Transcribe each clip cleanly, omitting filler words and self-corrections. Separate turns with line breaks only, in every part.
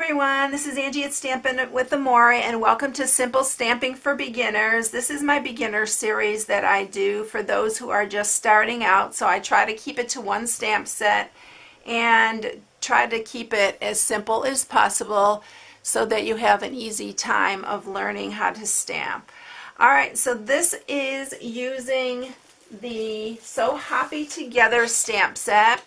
everyone, this is Angie at Stampin' with Amore, and welcome to Simple Stamping for Beginners. This is my beginner series that I do for those who are just starting out, so I try to keep it to one stamp set and try to keep it as simple as possible so that you have an easy time of learning how to stamp. Alright, so this is using the So Happy Together stamp set.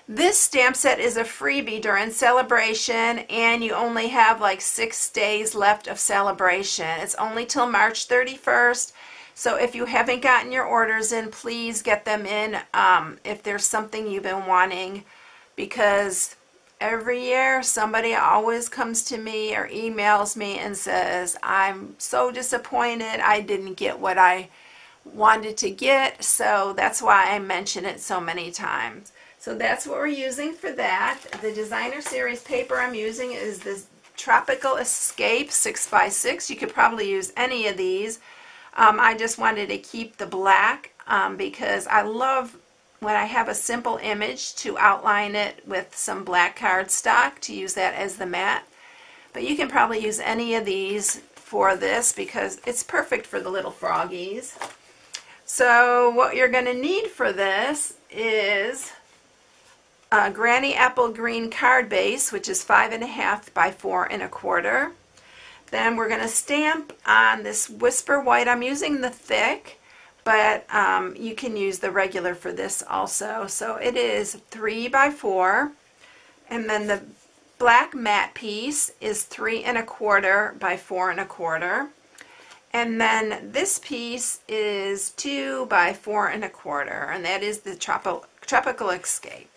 This stamp set is a freebie during celebration, and you only have like 6 days left of celebration. It's only till March 31st, so if you haven't gotten your orders in, please get them in if there's something you've been wanting, because every year somebody always comes to me or emails me and says, I'm so disappointed I didn't get what I wanted to get, so that's why I mention it so many times. So that's what we're using for that. The designer series paper I'm using is this Tropical Escape 6x6. You could probably use any of these. I just wanted to keep the black because I love when I have a simple image to outline it with some black cardstock to use that as the mat. But you can probably use any of these for this because it's perfect for the little froggies. So what you're going to need for this is Granny Apple Green card base, which is 5.5 by 4 1/4. Then we're going to stamp on this Whisper White. I'm using the thick, but you can use the regular for this also. So it is 3 by 4, and then the black matte piece is 3 1/4 by 4 1/4. And then this piece is 2 by 4 1/4, and that is the Tropical Escape.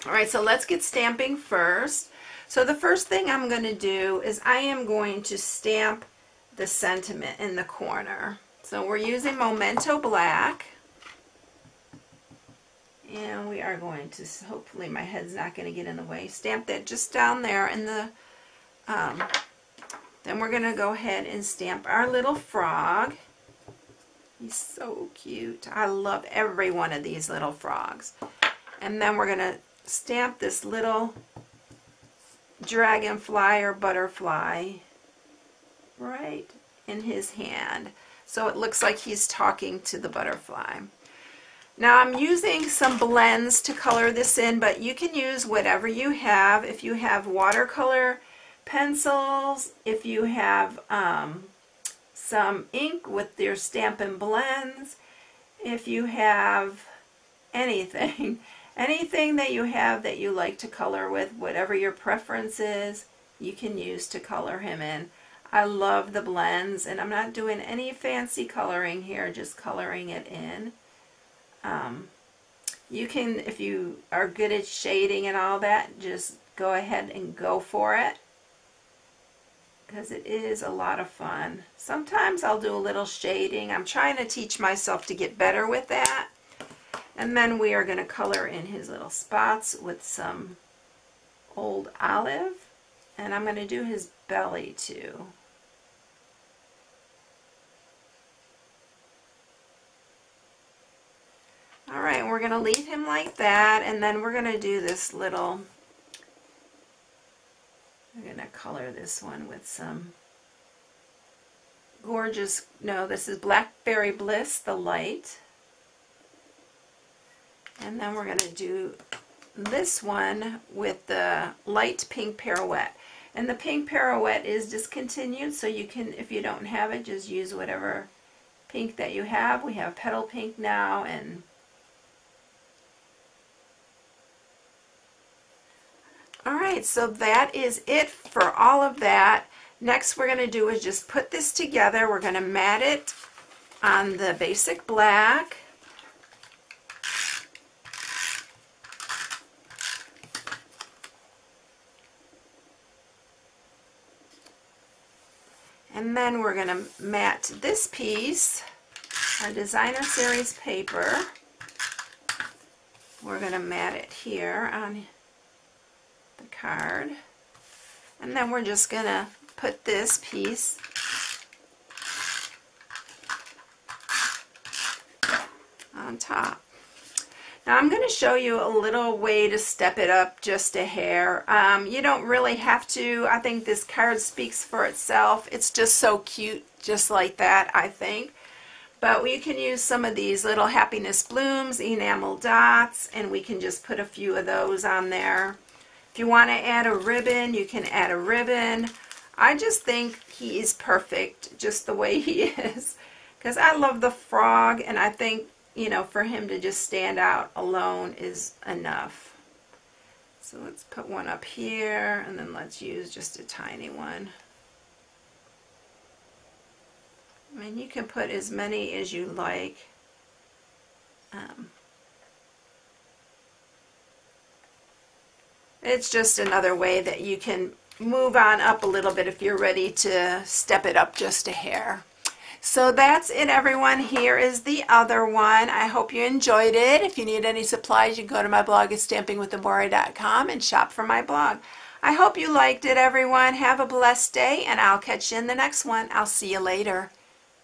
Alright, so let's get stamping first. So the first thing I'm going to do is I am going to stamp the sentiment in the corner. So we're using Memento Black. And we are going to, hopefully my head's not going to get in the way, stamp that just down there in the, then we're going to go ahead and stamp our little frog. He's so cute. I love every one of these little frogs. And then we're going to stamp this little dragonfly or butterfly right in his hand, so it looks like he's talking to the butterfly. Now I'm using some blends to color this in, but you can use whatever you have. If you have watercolor pencils, if you have some ink with your Stampin' blends, if you have anything that you have that you like to color with, whatever your preference is, you can use to color him in. I love the blends, and I'm not doing any fancy coloring here, just coloring it in. You can, if you are good at shading and all that, just go ahead and go for it, because it is a lot of fun. Sometimes I'll do a little shading. I'm trying to teach myself to get better with that. And then we are going to color in his little spots with some Old Olive. And I'm going to do his belly too. Alright, we're going to leave him like that. And then we're going to do this little, I'm going to color this one with some gorgeous, no, this is Blackberry Bliss, the light. And then we're going to do this one with the light pink pirouette. And the pink pirouette is discontinued, so you can, if you don't have it, just use whatever pink that you have. We have petal pink now, and alright, so that is it for all of that. Next we're going to do is just put this together. We're going to mat it on the basic black. And then we're going to mat this piece, our designer series paper. We're going to mat it here on the card. And then we're just going to put this piece on top. Now I'm going to show you a little way to step it up just a hair. You don't really have to. I think this card speaks for itself. It's just so cute, just like that, I think. But we can use some of these little happiness blooms, enamel dots, and we can just put a few of those on there. If you want to add a ribbon, you can add a ribbon. I just think he is perfect just the way he is, because I love the frog, and I think, you know, for him to just stand out alone is enough. So let's put one up here, and then let's use just a tiny one. I mean, you can put as many as you like. It's just another way that you can move on up a little bit if you're ready to step it up just a hair. So that's it, everyone. Here is the other one. I hope you enjoyed it. If you need any supplies, you can go to my blog at stampingwithamore.com and shop for my blog. I hope you liked it, everyone. Have a blessed day, and I'll catch you in the next one. I'll see you later.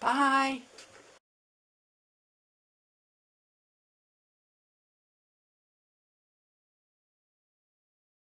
Bye.